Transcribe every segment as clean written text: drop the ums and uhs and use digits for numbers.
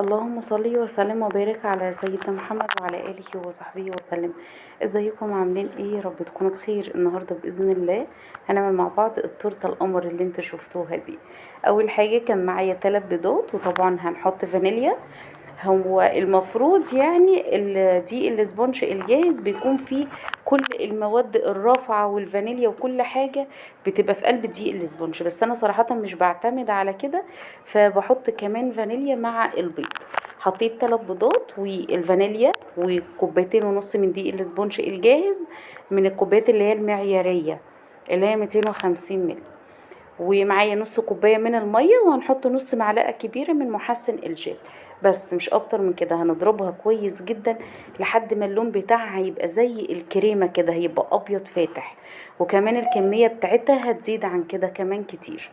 اللهم صل وسلم وبارك على سيدنا محمد وعلى آله وصحبه وسلم. ازيكم عاملين ايه؟ يا رب تكونوا بخير. النهارده بإذن الله هنعمل مع بعض التورته القمر اللي انتوا شفتوها دي. اول حاجه كان معايا 3 بيضات، وطبعا هنحط فانيليا. هو المفروض يعني الدقيق الاسبونج الجاهز بيكون فيه كل المواد الرافعة والفانيليا وكل حاجة بتبقى في قلب دقيق الاسبونج، بس انا صراحة مش بعتمد على كده، فبحط كمان فانيليا مع البيض. حطيت 3 بيضات والفانيليا وكوبايتين ونص من دقيق الاسبونج الجاهز، من الكوبايات اللي هي المعيارية اللي هي 250 مل. ومعايا نص كوباية من المية، وهنحط نص معلقة كبيرة من محسن الجل، بس مش اكتر من كده. هنضربها كويس جدا لحد ما اللون بتاعها يبقى زي الكريمة كده، هيبقى ابيض فاتح. وكمان الكمية بتاعتها هتزيد عن كده كمان كتير،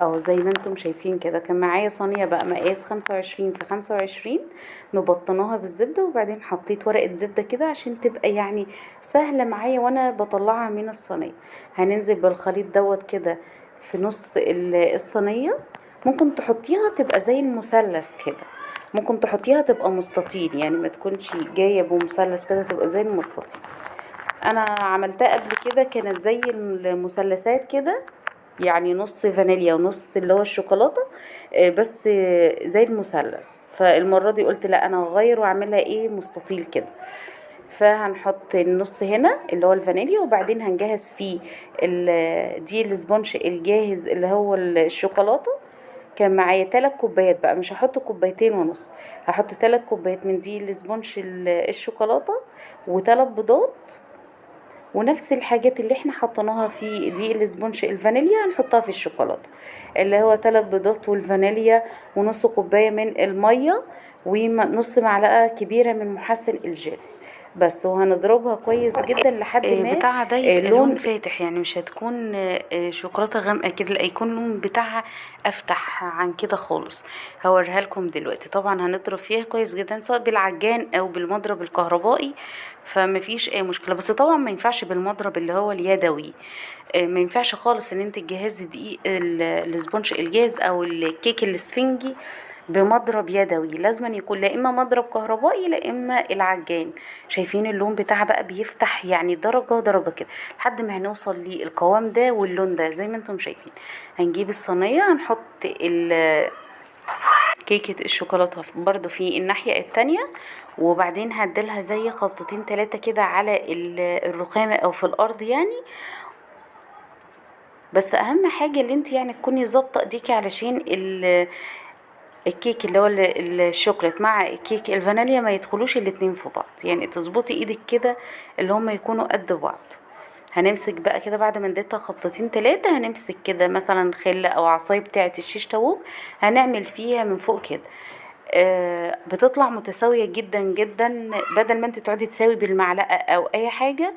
او زي ما انتم شايفين كده. كان معايا صينية بقى مقاس 25 في 25، مبطناها بالزبدة، وبعدين حطيت ورقة زبدة كده عشان تبقى يعني سهلة معايا وانا بطلعها من الصينية. هننزل بالخليط دوت كده في نص الصينية. ممكن تحطيها تبقى زي المثلث كده، ممكن تحطيها تبقى مستطيل، يعني ما تكونش جاية بمثلث كده، تبقى زي المستطيل. انا عملتها قبل كده كانت زي المثلثات كده، يعني نص فانيليا ونص اللي هو الشوكولاتة، بس زي المثلث. فالمرة دي قلت لا، انا هغير واعملها ايه مستطيل كده. فهنحط النص هنا اللي هو الفانيليا، وبعدين هنجهز فيه دي الاسبونج الجاهز اللي هو الشوكولاتة. كان معايا 3 كوبايات بقى، مش هحط كوبايتين ونص، هحط 3 كوبايات من دي الاسبونج الشوكولاتة، و3 بيضات. ونفس الحاجات اللي احنا حطيناها في دي الاسبونج الفانيليا هنحطها في الشوكولاتة، اللي هو 3 بيضات والفانيليا، ونص كوباية من المية، ونص معلقة كبيرة من محسن الجل بس. وهنضربها كويس جدا لحد ما بتاعها ده يبقى لون لون. فاتح، يعني مش هتكون شوكولاتة غامقة كده، لا يكون لون بتاعها افتح عن كده خالص. هوريها لكم دلوقتي. طبعا هنضرب فيها كويس جدا سواء بالعجان او بالمضرب الكهربائي، فمفيش اي مشكلة. بس طبعا ما ينفعش بالمضرب اللي هو اليدوي، ما ينفعش خالص ان انت تجهزي دقيق الاسبونج الجاهز او الكيك الاسفنجي بمضرب يدوي. لازم يكون لا اما مضرب كهربائي لا اما العجان. شايفين اللون بتاعها بقى بيفتح يعني درجة درجة كده لحد ما هنوصل للقوام ده واللون ده زي ما انتم شايفين. هنجيب الصينية، هنحط كيكة الشوكولاتة برضو في الناحية التانية، وبعدين هديلها زي خبطتين 3 كده على الرخامة او في الارض يعني. بس اهم حاجة اللي انت يعني تكوني ظابطة ايديكي علشان الكيك اللي هو الشوكولات مع الكيك الفانيليا ما يدخلوش الاتنين في بعض، يعني تظبطي ايدك كده اللي هما يكونوا قد بعض. هنمسك بقى كده بعد ما اديتها خبطتين 3، هنمسك كده مثلا خلة او عصاية بتاعة الشيش تاووك، هنعمل فيها من فوق كده. بتطلع متساوية جدا جدا، بدل ما انت تقعدي تساوي بالمعلقة او اي حاجة.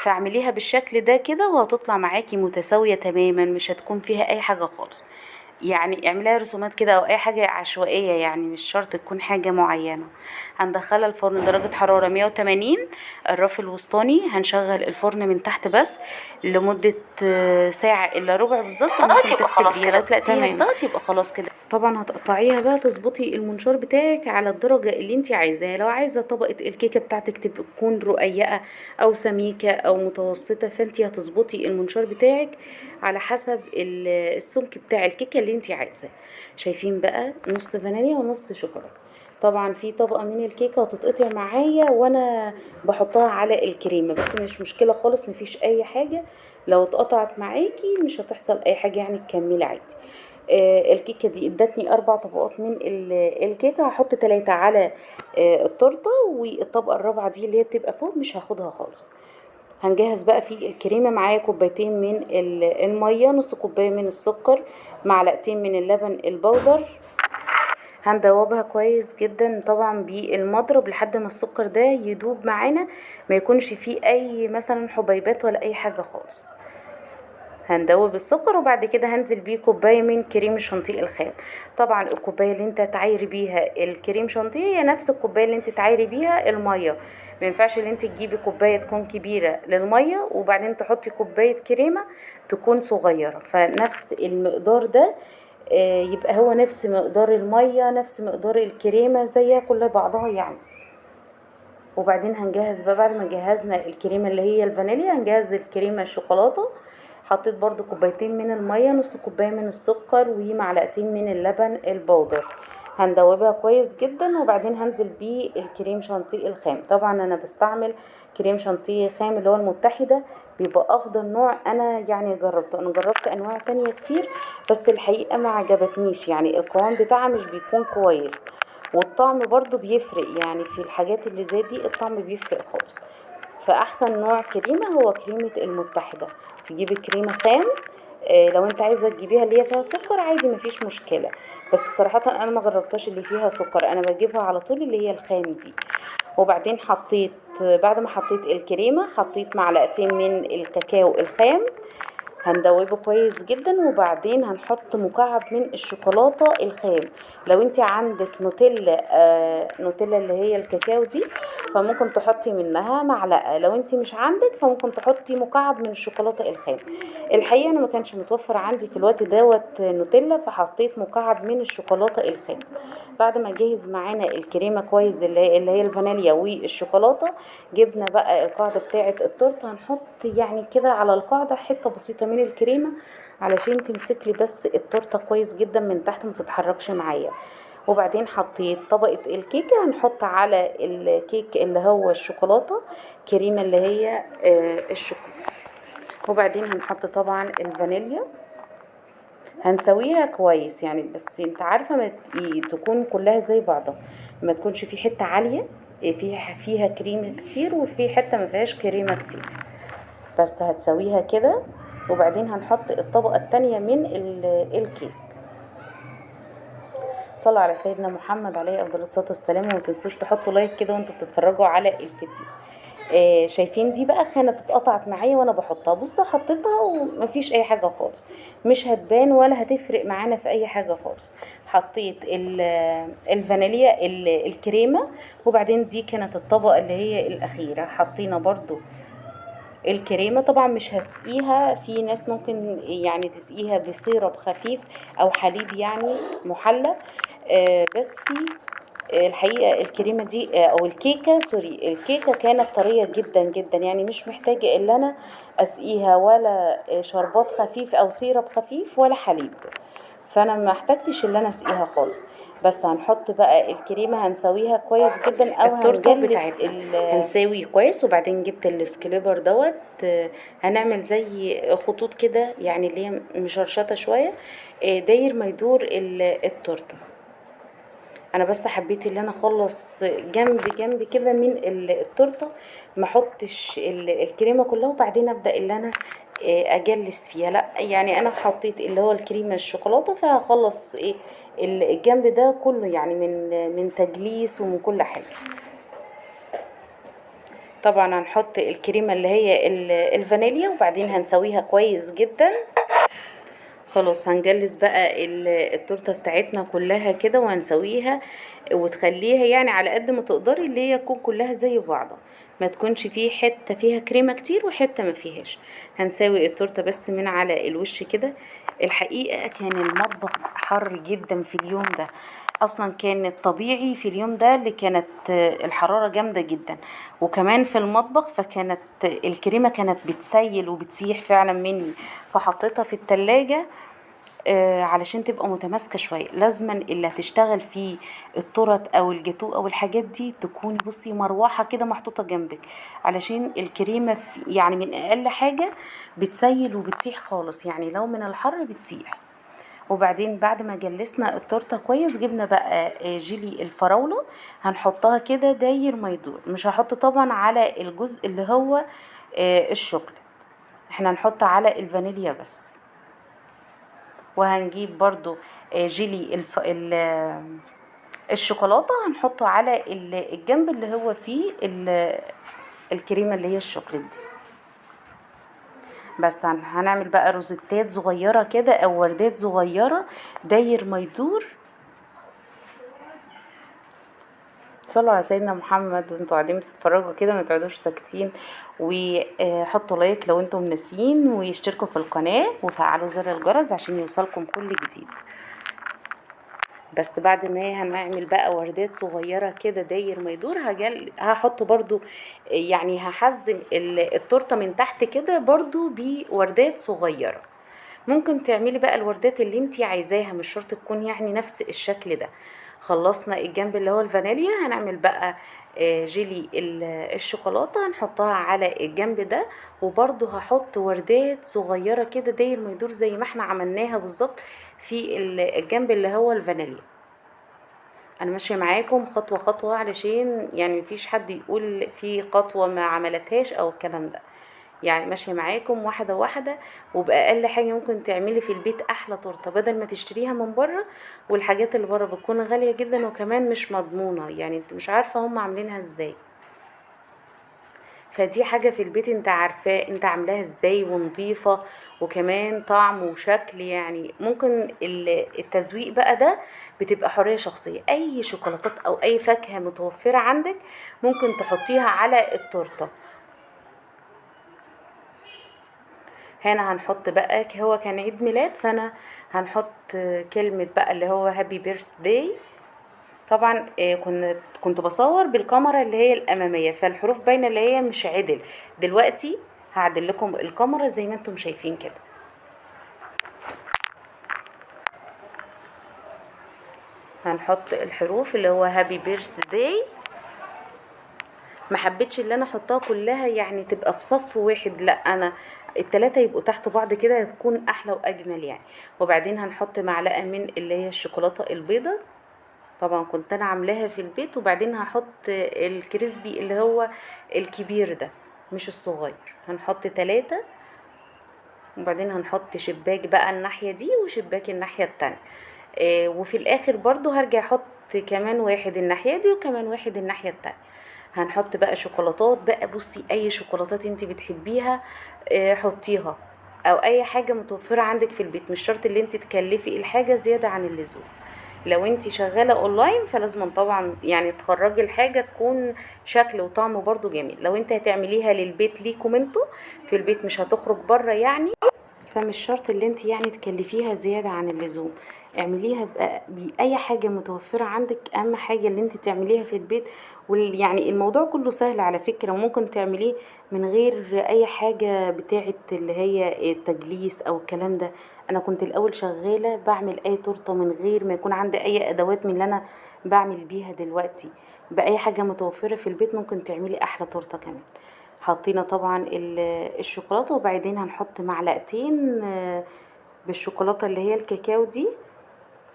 فاعمليها بالشكل ده كده وهتطلع معاكي متساوية تماما، مش هتكون فيها اي حاجة خالص. يعني اعمليها رسومات كده او اي حاجة عشوائية، يعني مش شرط تكون حاجة معينة. هندخلها الفرن درجة حرارة 180. الرف الوسطاني هنشغل الفرن من تحت بس لمدة ساعة الا ربع بالظبط. استطعت ممكن يبقى خلاص تختبريها لو كده تلاقيها تمام. استوت يبقى خلاص كده. طبعا هتقطعيها بقى، تظبطي المنشار بتاعك على الدرجة اللي انت عايزاها. لو عايزة طبقة الكيكة بتاعتك تكون رقيقة او سميكة او متوسطة، فانت هتظبطي المنشار بتاعك على حسب السمك بتاع الكيكة اللي انت عايزاه. شايفين بقى نص فانيليا ونص شوكولاتة. طبعا في طبقة من الكيكة هتتقطع معايا وانا بحطها على الكريمة، بس مش مشكلة خالص، مفيش اي حاجة. لو اتقطعت معاكي مش هتحصل اي حاجة، يعني تكملي عادي. الكيكة دي ادتني 4 طبقات من الكيكة، هحط 3 على التورتة، والطبقة الرابعة دي اللي هي بتبقى فوق مش هاخدها خالص. هنجهز بقى في الكريمة. معايا كوبايتين من المية، نص كوباية من السكر، معلقتين من اللبن البودر. هندوبها كويس جدا طبعا بالمضرب لحد ما السكر ده يدوب معانا، ما يكونش فيه اي مثلا حبيبات ولا اي حاجة خالص. هندوب السكر، وبعد كده هنزل بيه كوبايه من كريم الشانتيه الخام. طبعا الكوبايه اللي انت تعايري بيها الكريم شانتيه هي نفس الكوبايه اللي انت تعايري بيها الميه. ما ينفعش ان انت تجيبي كوبايه تكون كبيره للميه وبعدين تحطي كوبايه كريمه تكون صغيره، فنفس المقدار ده يبقى هو نفس مقدار المية، نفس مقدار الكريمة، زيها كلها بعضها يعني. وبعدين هنجهز بقى بعد ما جهزنا الكريمة اللي هي الفانيليا، هنجهز الكريمة الشوكولاتة. حطيت برضو كوبايتين من المية، نص كوباية من السكر، ومعلقتين من اللبن البودر. هندوبها كويس جدا، وبعدين هنزل بيه الكريم شانتيه الخام. طبعا انا بستعمل كريم شانتيه خام اللي هو المتحدة، بيبقى افضل نوع. انا يعني جربته، انا جربت انواع تانية كتير بس الحقيقة ما عجبتنيش، يعني القوام بتاعها مش بيكون كويس، والطعم برضو بيفرق، يعني في الحاجات اللي زي دي الطعم بيفرق خالص. فاحسن نوع كريمة هو كريمة المتحدة. تجيبي كريمة خام، لو انت عايزة تجيبيها اللي هي فيها سكر عادي مفيش مشكلة، بس صراحة انا ما جربتهاش اللي فيها سكر، انا بجيبها على طول اللي هي الخام دي. وبعدين حطيت، بعد ما حطيت الكريمة حطيت معلقتين من الكاكاو الخام، هندوبه كويس جدا. وبعدين هنحط مكعب من الشوكولاتة الخام. لو انت عندك نوتيلا، نوتيلا اللي هي الكاكاو دي، فممكن تحطي منها معلقة. لو انت مش عندك فممكن تحطي مكعب من الشوكولاتة الخام. الحقيقة انا ما كانش متوفر عندي في الوقت دوت نوتيلا، فحطيت مكعب من الشوكولاتة الخام. بعد ما جهز معانا الكريمة كويس اللي هي الفانيليا والشوكولاتة، جبنا بقى القاعدة بتاعة التورته. هنحط يعني كده على القاعدة حتة بسيطة من الكريمة علشان تمسك لي بس التورته كويس جدا من تحت، ما تتحركش معايا. وبعدين حطيت طبقة الكيكة، هنحط على الكيك اللي هو الشوكولاتة كريمة اللي هي الشوكولاتة. وبعدين هنحط طبعا الفانيليا، هنسويها كويس يعني، بس انت عارفة ما تكون كلها زي بعضها، ما تكونش في حتة عالية فيها كريمة كتير وفي حتة ما فيهاش كريمة كتير، بس هتسويها كده. وبعدين هنحط الطبقة التانية من الكيك. صلوا على سيدنا محمد عليه افضل الصلاة والسلام، وما تنسوش تحطوا لايك كده وانتوا بتتفرجوا على الفيديو. شايفين دي بقى كانت اتقطعت معايا وانا بحطها، بصوا حطيتها ومفيش اي حاجة خالص، مش هتبان ولا هتفرق معانا في اي حاجة خالص. حطيت الفانيليا الكريمة، وبعدين دي كانت الطبقة اللي هي الاخيرة، حطينا برضو الكريمة. طبعا مش هسقيها، في ناس ممكن يعني تسقيها بسيرب خفيف او حليب يعني محلى، بس الحقيقة الكريمة دي او الكيكة سوري، الكيكة كانت طرية جدا جدا، يعني مش محتاجة الا انا اسقيها ولا شربات خفيف او سيرب خفيف ولا حليب، فانا ما احتاجتش اللي انا اسقيها خالص. بس هنحط بقى الكريمه هنسويها كويس جدا، او التورته بتاعتنا هنساوي كويس. وبعدين جبت السكليبر دوت، هنعمل زي خطوط كده يعني اللي هي مشرشطه شويه، داير ما يدور التورته. انا بس حبيت ان انا اخلص جنب جنب كده من التورته، ما احطش الكريمه كلها وبعدين ابدا اللي انا اجلس فيها، لا يعني انا حطيت اللي هو الكريمه الشوكولاته، فهخلص الجنب ده كله يعني من تجليس ومن كل حاجه. طبعا هنحط الكريمه اللي هي الفانيليا، وبعدين هنسويها كويس جدا. خلاص هنجلس بقى التورته بتاعتنا كلها كده وهنسويها، وتخليها يعني على قد ما تقدري اللي هي تكون كلها زي بعضها، ما تكونش فيه حته فيها كريمه كتير وحته ما فيهاش. هنساوي التورته بس من على الوش كده. الحقيقه كان المطبخ حر جدا في اليوم ده، اصلا كان الطبيعي في اليوم ده اللي كانت الحراره جامده جدا، وكمان في المطبخ فكانت الكريمه كانت بتسيل وبتسيح فعلا مني، فحطيتها في التلاجة علشان تبقى متماسكة شوية. لازما اللي هتشتغل في التورت او الجاتو او الحاجات دي تكون بصي مروحة كده محطوطة جنبك، علشان الكريمة يعني من اقل حاجة بتسيل وبتسيح خالص، يعني لو من الحر بتسيح. وبعدين بعد ما جلسنا التورته كويس، جبنا بقى جيلي الفراولة، هنحطها كده داير ما يدور، مش هحط طبعا على الجزء اللي هو الشوكولات، احنا هنحط على الفانيليا بس. وهنجيب برضو جيلي الشوكولاتة، هنحطه على الجنب اللي هو فيه الكريمة اللي هي الشوكولات دي. بس هنعمل بقى روزيتات صغيرة كده او وردات صغيرة داير ما يدور. صلوا على سيدنا محمد وانتوا قاعدين بتتفرجوا كده، ما تقعدوش ساكتين، وحطوا لايك لو انتم ناسيين، واشتركوا في القناة وفعلوا زر الجرس عشان يوصلكم كل جديد. بس بعد ما هنعمل بقى وردات صغيرة كده داير ما يدور، هحط برضو يعني هحزم التورتة من تحت كده برضو بوردات صغيرة. ممكن تعملي بقى الوردات اللي انتي عايزاها، مش شرط تكون يعني نفس الشكل ده. خلصنا الجنب اللي هو الفانيليا، هنعمل بقى جيلي الشوكولاتة هنحطها على الجنب ده. وبرضو هحط وردات صغيرة كده داير ما يدور زي ما احنا عملناها بالظبط في الجنب اللي هو الفانيليا. انا ماشيه معاكم خطوه خطوه علشان يعني مفيش حد يقول في خطوه ما عملتهاش او الكلام ده. يعني ماشيه معاكم واحده واحده. وباقل حاجه ممكن تعملي في البيت احلى تورته بدل ما تشتريها من بره. والحاجات اللي بره بتكون غاليه جدا وكمان مش مضمونه، يعني انت مش عارفه هم عاملينها ازاي. فدي حاجة في البيت انت عارفاه انت عاملاها ازاي ونضيفة، وكمان طعم وشكل. يعني ممكن التزويق بقى ده بتبقى حرية شخصية. اي شوكولاتات او اي فاكهة متوفرة عندك ممكن تحطيها على التورتة. هنا هنحط بقى هو كان عيد ميلاد، فانا هنحط كلمة بقى اللي هو هابي بيرث داي. طبعا كنت بصور بالكاميرا اللي هي الاماميه، فالحروف باينه اللي هي مش عدل. دلوقتي هعدل لكم الكاميرا زي ما انتم شايفين كده. هنحط الحروف اللي هو هابي بيرث داي. ما حبيتش اللي انا احطها كلها يعني تبقى في صف واحد، لا انا التلاتة يبقوا تحت بعض كده تكون احلى واجمل يعني. وبعدين هنحط معلقه من اللي هي الشوكولاته البيضه. طبعا كنت انا عاملاها في البيت. وبعدين هحط الكريسبي اللي هو الكبير ده مش الصغير. هنحط 3. وبعدين هنحط شباك بقى الناحية دي وشباك الناحية التانية. وفي الاخر برضو هرجع احط كمان واحد الناحية دي وكمان واحد الناحية التانية. هنحط بقى شوكولاتات بقى. بصي اي شوكولاتات انت بتحبيها حطيها، او اي حاجة متوفرة عندك في البيت. مش شرط اللي انت تكلفي الحاجة زيادة عن اللزوم. لو انت شغالة اونلاين فلازم طبعا يعني تخرجي الحاجة تكون شكل وطعم برضو جميل. لو انت هتعمليها للبيت ليكم انتوا في البيت مش هتخرج بره يعني، فمش شرط اللي انت يعني تكلفيها زيادة عن اللزوم. اعمليها بأي حاجة متوفرة عندك. اهم حاجة اللي انت تعمليها في البيت. يعني الموضوع كله سهل على فكرة، وممكن تعمليه من غير اي حاجة بتاعة اللي هي التجليس او الكلام ده. انا كنت الاول شغالة بعمل اي تورتة من غير ما يكون عندي اي ادوات من اللي انا بعمل بيها دلوقتي. بأي حاجة متوفرة في البيت ممكن تعملي احلى تورتة كمان. حطينا طبعا الشوكولاتة. وبعدين هنحط معلقتين بالشوكولاتة اللي هي الكاكاو دي.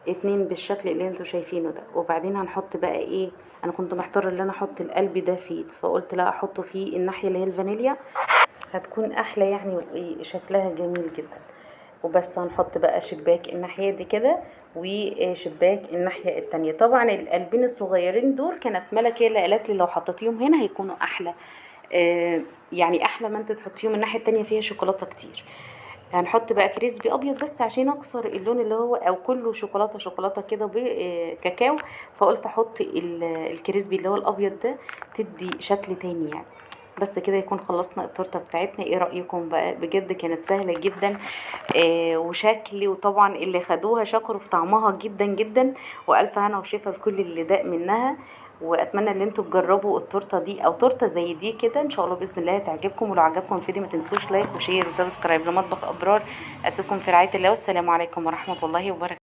2 بالشكل اللي انتوا شايفينه ده. وبعدين هنحط بقى ايه، انا كنت محتارة ان انا احط القلب ده فيه، فقلت لا احطه فيه الناحية اللي هي الفانيليا هتكون احلى يعني وشكلها جميل جدا. وبس هنحط بقى شباك الناحية دي كده وشباك الناحية التانية. طبعا القلبين الصغيرين دول كانت ملك هي اللي قالت لي لو حطيتيهم هنا هيكونوا احلى. يعني احلى ما انت تحطيهم الناحية التانية فيها شوكولاتة كتير. هنحط بقى كريسبي ابيض بس عشان اكسر اللون اللي هو او كله شوكولاتة شوكولاتة كده بكاكاو. فقلت احط الكريسبي اللي هو الابيض ده تدي شكل تاني يعني. بس كده يكون خلصنا التورته بتاعتنا. ايه رأيكم بقى؟ بجد كانت سهلة جدا وشكل. وطبعا اللي خدوها شكروا في طعمها جدا جدا. والف هنا وشفا لكل اللي داق منها. واتمنى ان انتوا تجربوا التورته دي او تورته زي دي كده ان شاء الله باذن الله تعجبكم. ولو عجبكم الفيديو ما تنسوش لايك وشير وسبسكرايب لمطبخ ابرار. اسيبكم في رعايه الله والسلام عليكم ورحمه الله وبركاته.